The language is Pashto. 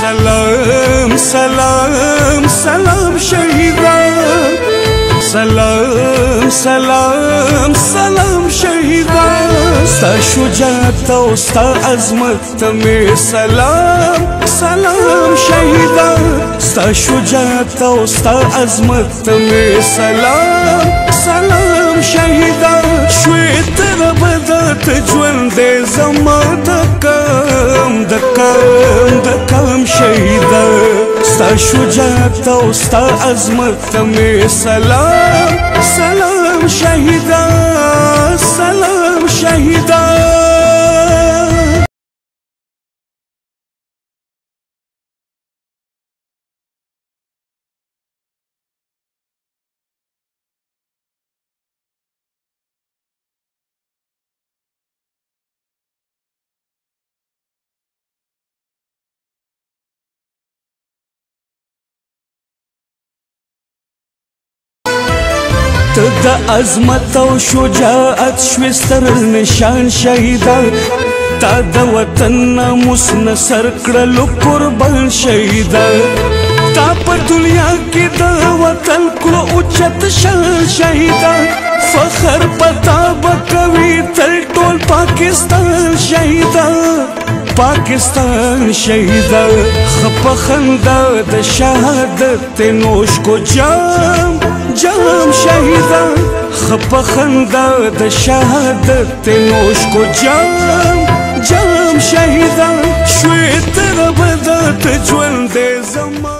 سلام سلام سلام شهیدا، سلام سلام سلام شهیدا، ستا شجاعت او ستا عظمت ته می سلام سلام شهیدا، ستا شجاعت او ستا عظمت ته می سلام سلام شهیدا، شوی تر بدت ژوند زما دکم دکم دکم شهیدا، ستا شجاعت او ستا عظمت ته می سلام سلام شهیدا سلام شهیدا. ته د عظمت او شجاعت شوې ستر نشان شهیدا، تا د وطن ناموس نه سر کړلو قربان شهیدا، تا په دنیا کې د وطن کړو اوچت شان شهیدا، فخر پتا به کوي تل ټول پاکستان شهیدا پاکستان شهیدا، خپه خندا د شهادت نوش کو جام جام شهیدا، خپه خندا د شهادت نوش کو جام جام شهیدا، شوی تر بدت ژوند زما